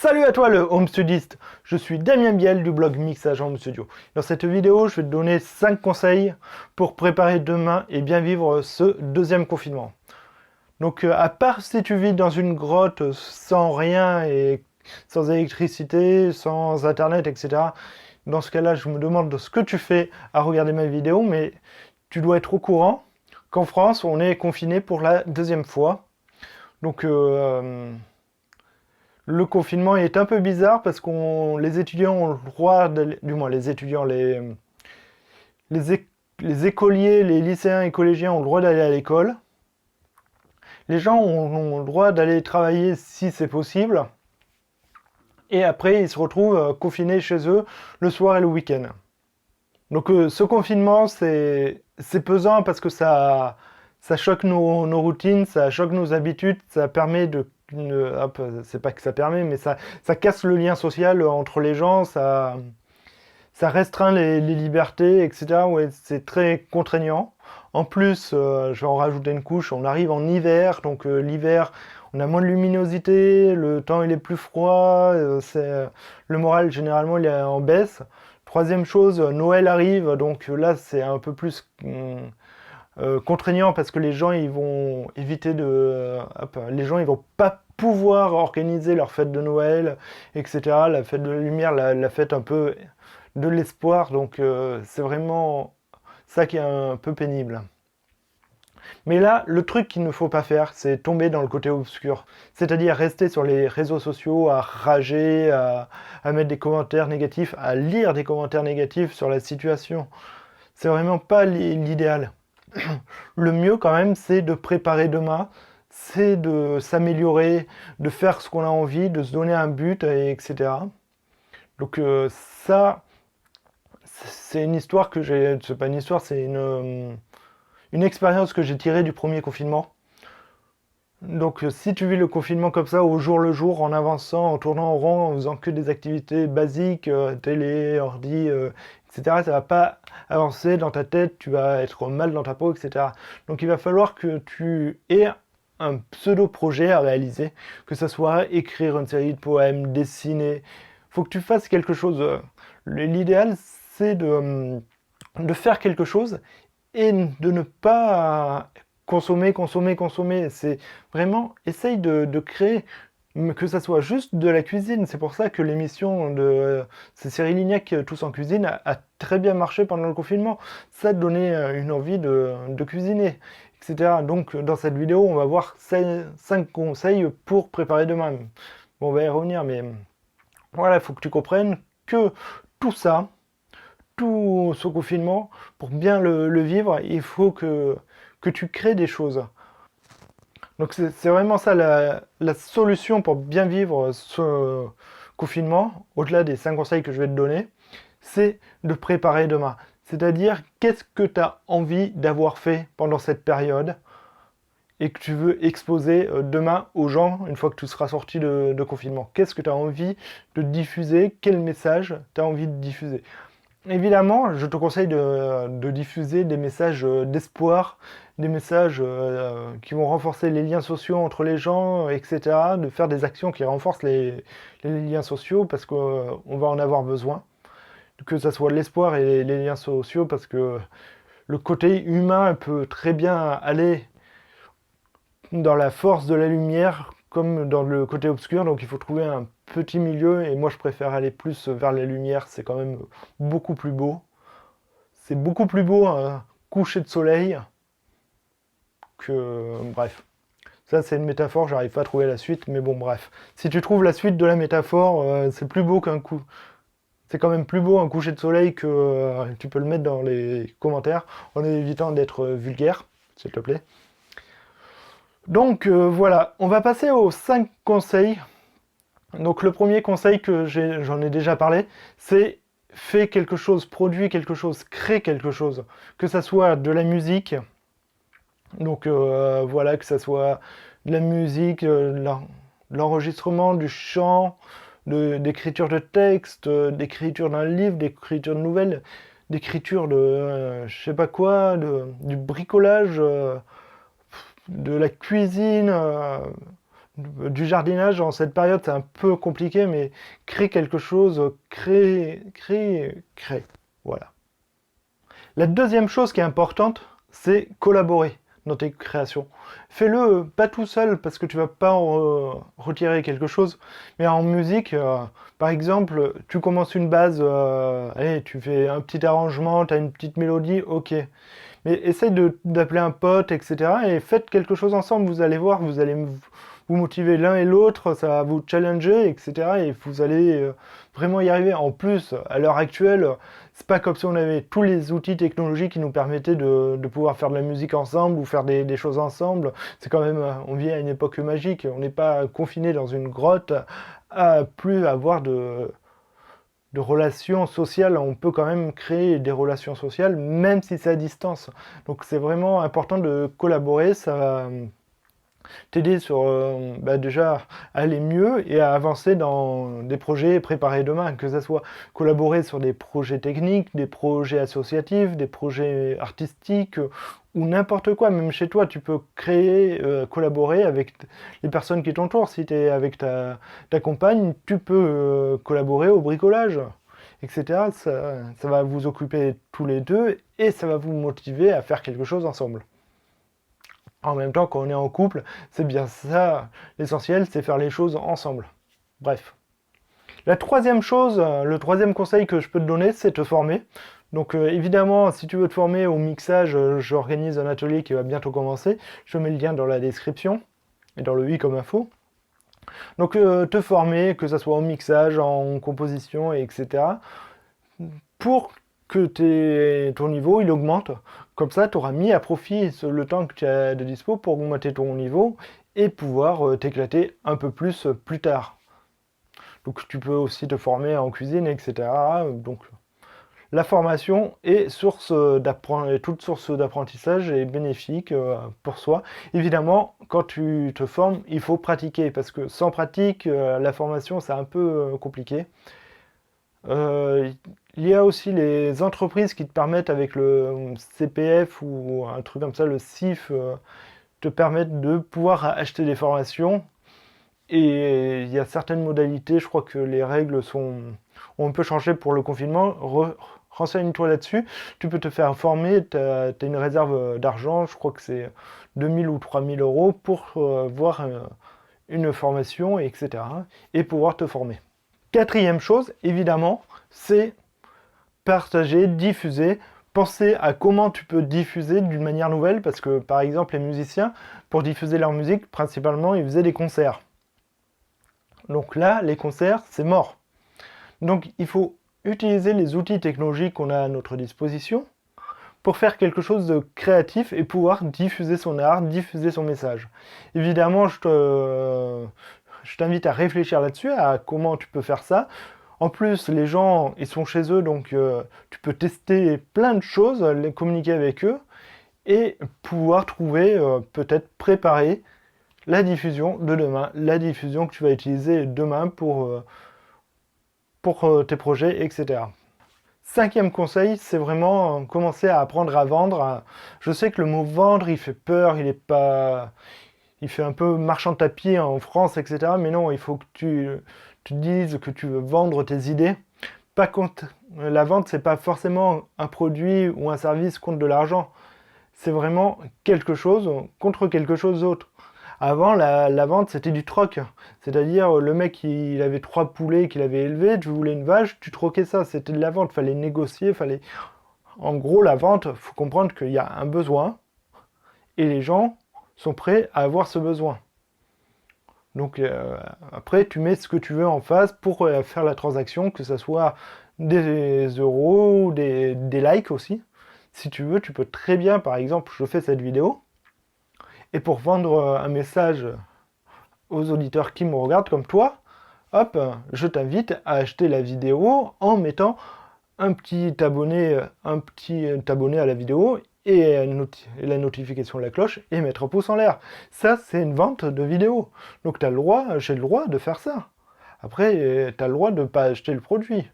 Salut à toi le home studiste, je suis Damien Biel du blog Mixage Home Studio. Dans cette vidéo, je vais te donner 5 conseils pour préparer demain et bien vivre ce deuxième confinement. Donc à part si tu vis dans une grotte sans rien et sans électricité, sans internet, etc. Dans ce cas-là, je me demande de ce que tu fais à regarder ma vidéo, mais tu dois être au courant qu'en France, on est confiné pour la deuxième fois. Donc le confinement est un peu bizarre parce que les étudiants ont le droit d'aller, du moins les étudiants, les, é- les écoliers, les lycéens et collégiens ont le droit d'aller à l'école. Les gens ont le droit d'aller travailler si c'est possible. Et après, ils se retrouvent confinés chez eux le soir et le week-end. Donc ce confinement, c'est pesant parce que ça choque nos routines, ça choque nos habitudes, ça permet c'est pas que ça permet, mais ça casse le lien social entre les gens, ça restreint les libertés, etc. Ouais, c'est très contraignant. En plus, je vais en rajouter une couche, on arrive en hiver, donc l'hiver, on a moins de luminosité, le temps il est plus froid, le moral généralement il est en baisse. Troisième chose, Noël arrive, donc là c'est un peu plus contraignant parce que les gens ils vont éviter les gens ils vont pas pouvoir organiser leur fête de Noël, etc. La fête de la lumière, la fête un peu de l'espoir, donc c'est vraiment ça qui est un peu pénible. Mais là, le truc qu'il ne faut pas faire, c'est tomber dans le côté obscur. C'est-à-dire rester sur les réseaux sociaux, à rager, à mettre des commentaires négatifs, à lire des commentaires négatifs sur la situation. C'est vraiment pas l'idéal. Le mieux quand même, c'est de préparer demain, c'est de s'améliorer, de faire ce qu'on a envie, de se donner un but, etc. Donc ça, c'est une histoire que j'ai... C'est pas une histoire, c'est une expérience que j'ai tirée du premier confinement. Donc si tu vis le confinement comme ça, au jour le jour, en avançant, en tournant en rond, en faisant que des activités basiques, télé, ordi, etc., ça va pas avancer dans ta tête, tu vas être mal dans ta peau, etc. Donc il va falloir que tu aies un pseudo-projet à réaliser, que ce soit écrire une série de poèmes, dessiner. Faut que tu fasses quelque chose. L'idéal, c'est de faire quelque chose et de ne pas consommer. C'est vraiment, essaye de créer, que ça soit juste de la cuisine. C'est pour ça que l'émission de Cyril Lignac, Tous en cuisine, a très bien marché pendant le confinement. Ça donnait une envie de cuisiner, etc. Donc dans cette vidéo, on va voir 5 conseils pour préparer demain. Bon, on va y revenir, mais voilà, il faut que tu comprennes que tout ça, tout ce confinement, pour bien le vivre, il faut que tu crées des choses. Donc c'est vraiment ça la solution pour bien vivre ce confinement, au-delà des 5 conseils que je vais te donner, c'est de préparer demain. C'est-à-dire, qu'est-ce que tu as envie d'avoir fait pendant cette période et que tu veux exposer demain aux gens une fois que tu seras sorti de confinement. Qu'est-ce que tu as envie de diffuser? Quel message tu as envie de diffuser? Évidemment, je te conseille de diffuser des messages d'espoir, des messages qui vont renforcer les liens sociaux entre les gens, etc. De faire des actions qui renforcent les liens sociaux parce qu'on va en avoir besoin. Que ce soit l'espoir et les liens sociaux parce que le côté humain peut très bien aller dans la force de la lumière comme dans le côté obscur, donc il faut trouver un petit milieu, et moi je préfère aller plus vers la lumière, c'est quand même beaucoup plus beau. C'est beaucoup plus beau un coucher de soleil que... Bref. Ça c'est une métaphore, j'arrive pas à trouver la suite, mais bon bref. Si tu trouves la suite de la métaphore, c'est plus beau qu'un coup. C'est quand même plus beau un coucher de soleil que tu peux le mettre dans les commentaires en évitant d'être vulgaire, s'il te plaît. Donc voilà, on va passer aux 5 conseils. Donc le premier conseil que j'en ai déjà parlé, c'est fais quelque chose, produis quelque chose, crée quelque chose. Que ça soit de la musique, donc voilà, que ça soit de la musique, l'enregistrement, du chant, d'écriture de texte, d'écriture d'un livre, d'écriture de nouvelles, d'écriture de je sais pas quoi, du bricolage, de la cuisine, du jardinage en cette période, c'est un peu compliqué, mais crée quelque chose, crée. Voilà. La deuxième chose qui est importante, c'est collaborer dans tes créations. Fais-le pas tout seul parce que tu vas pas en retirer quelque chose, mais en musique, par exemple, tu commences une base, allez, tu fais un petit arrangement, tu as une petite mélodie, ok. Mais essaye d'appeler un pote, etc. et faites quelque chose ensemble, vous allez voir, vous allez vous motiver l'un et l'autre, ça va vous challenger, etc. et vous allez vraiment y arriver. En plus, à l'heure actuelle, c'est pas comme si on avait tous les outils technologiques qui nous permettaient de pouvoir faire de la musique ensemble ou faire des choses ensemble. C'est quand même, on vit à une époque magique, on n'est pas confiné dans une grotte à plus avoir de relations sociales, on peut quand même créer des relations sociales, même si c'est à distance. Donc c'est vraiment important de collaborer, ça va t'aider sur déjà à aller mieux et à avancer dans des projets préparés demain, que ce soit collaborer sur des projets techniques, des projets associatifs, des projets artistiques ou n'importe quoi. Même chez toi, tu peux créer, collaborer avec les personnes qui t'entourent. Si tu es avec ta compagne, tu peux collaborer au bricolage, etc. Ça va vous occuper tous les deux et ça va vous motiver à faire quelque chose ensemble. En même temps, quand on est en couple, c'est bien ça, l'essentiel, c'est faire les choses ensemble. Bref. La troisième chose, le troisième conseil que je peux te donner, c'est te former. Donc évidemment, si tu veux te former au mixage, j'organise un atelier qui va bientôt commencer. Je mets le lien dans la description et dans le i comme info. Donc te former, que ce soit au mixage, en composition, etc. Pour que ton niveau il augmente. Comme ça, tu auras mis à profit le temps que tu as de dispo pour augmenter ton niveau et pouvoir t'éclater un peu plus tard. Donc tu peux aussi te former en cuisine, etc. Donc la formation est toute source d'apprentissage est bénéfique pour soi. Évidemment, quand tu te formes, il faut pratiquer parce que sans pratique, la formation c'est un peu compliqué. Il y a aussi les entreprises qui te permettent avec le CPF ou un truc comme ça, le CIF, te permettent de pouvoir acheter des formations. Et il y a certaines modalités, je crois que les règles ont un peu changé pour le confinement. Renseigne-toi là-dessus. Tu peux te faire former, tu as une réserve d'argent, je crois que c'est 2000 ou 3000 euros pour voir une formation, etc. et pouvoir te former. Quatrième chose, évidemment, c'est partager, diffuser. Penser à comment tu peux diffuser d'une manière nouvelle, parce que par exemple les musiciens, pour diffuser leur musique, principalement ils faisaient des concerts. Donc là, les concerts, c'est mort. Donc il faut utiliser les outils technologiques qu'on a à notre disposition pour faire quelque chose de créatif et pouvoir diffuser son art, diffuser son message. Évidemment, je t'invite à réfléchir là-dessus, à comment tu peux faire ça. En plus, les gens, ils sont chez eux, donc tu peux tester plein de choses, communiquer avec eux, et pouvoir trouver, peut-être préparer la diffusion de demain, la diffusion que tu vas utiliser demain pour tes projets, etc. Cinquième conseil, c'est vraiment commencer à apprendre à vendre. Je sais que le mot vendre, il fait peur, il fait un peu marchand de tapis en France, etc. Mais non, il faut que tu dises que tu veux vendre tes idées. Pas contre la vente, c'est pas forcément un produit ou un service contre de l'argent. C'est vraiment quelque chose contre quelque chose d'autre. Avant, la vente, c'était du troc. C'est-à-dire, le mec, il avait 3 poulets qu'il avait élevés, tu voulais une vache, tu troquais ça. C'était de la vente, fallait négocier, fallait... En gros, la vente, faut comprendre qu'il y a un besoin et les gens sont prêts à avoir ce besoin. Donc après, tu mets ce que tu veux en face pour faire la transaction, que ce soit des euros ou des likes aussi. Si tu veux, tu peux très bien, par exemple, je fais cette vidéo, et pour vendre un message aux auditeurs qui me regardent comme toi, hop, je t'invite à acheter la vidéo en mettant un petit abonné à la vidéo et la notification de la cloche et mettre un pouce en l'air. Ça, c'est une vente de vidéo. Donc j'ai le droit de faire ça. Après, tu as le droit de ne pas acheter le produit.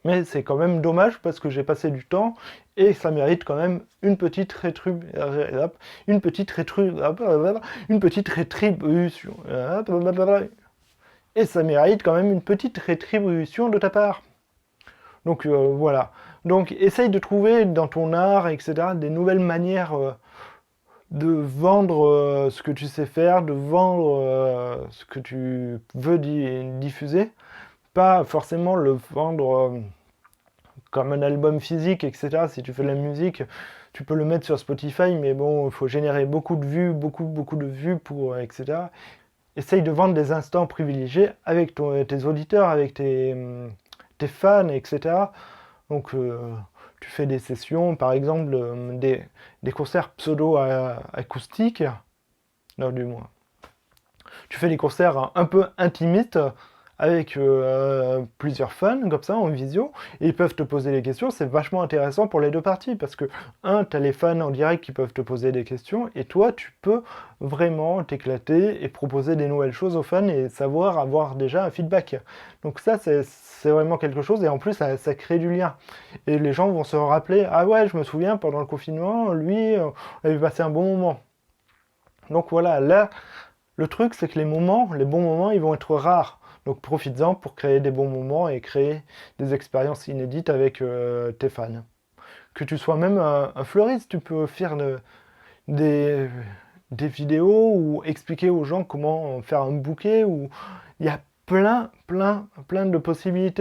Mais c'est quand même dommage parce que j'ai passé du temps et ça mérite quand même une petite une petite rétribution. Et ça mérite quand même une petite rétribution de ta part. Donc voilà. Donc essaye de trouver dans ton art, etc., des nouvelles manières de vendre ce que tu sais faire, de vendre ce que tu veux diffuser. Pas forcément le vendre comme un album physique, etc. Si tu fais de la musique, tu peux le mettre sur Spotify, mais bon, il faut générer beaucoup de vues, beaucoup de vues pour, etc. Essaye de vendre des instants privilégiés avec tes auditeurs, avec tes fans, etc. Donc, tu fais des sessions, par exemple, des concerts pseudo-acoustiques, non, du moins. Tu fais des concerts un peu intimistes avec plusieurs fans, comme ça, en visio, et ils peuvent te poser des questions. C'est vachement intéressant pour les deux parties, parce que, tu as les fans en direct qui peuvent te poser des questions, et toi, tu peux vraiment t'éclater et proposer des nouvelles choses aux fans et savoir avoir déjà un feedback. Donc ça, c'est vraiment quelque chose, et en plus, ça crée du lien. Et les gens vont se rappeler, ah ouais, je me souviens, pendant le confinement, lui, on avait passé un bon moment. Donc voilà, là, le truc, c'est que les bons moments, ils vont être rares. Donc profites-en pour créer des bons moments et créer des expériences inédites avec tes fans. Que tu sois même un fleuriste, tu peux faire des, des vidéos ou expliquer aux gens comment faire un bouquet. Ou il y a plein de possibilités.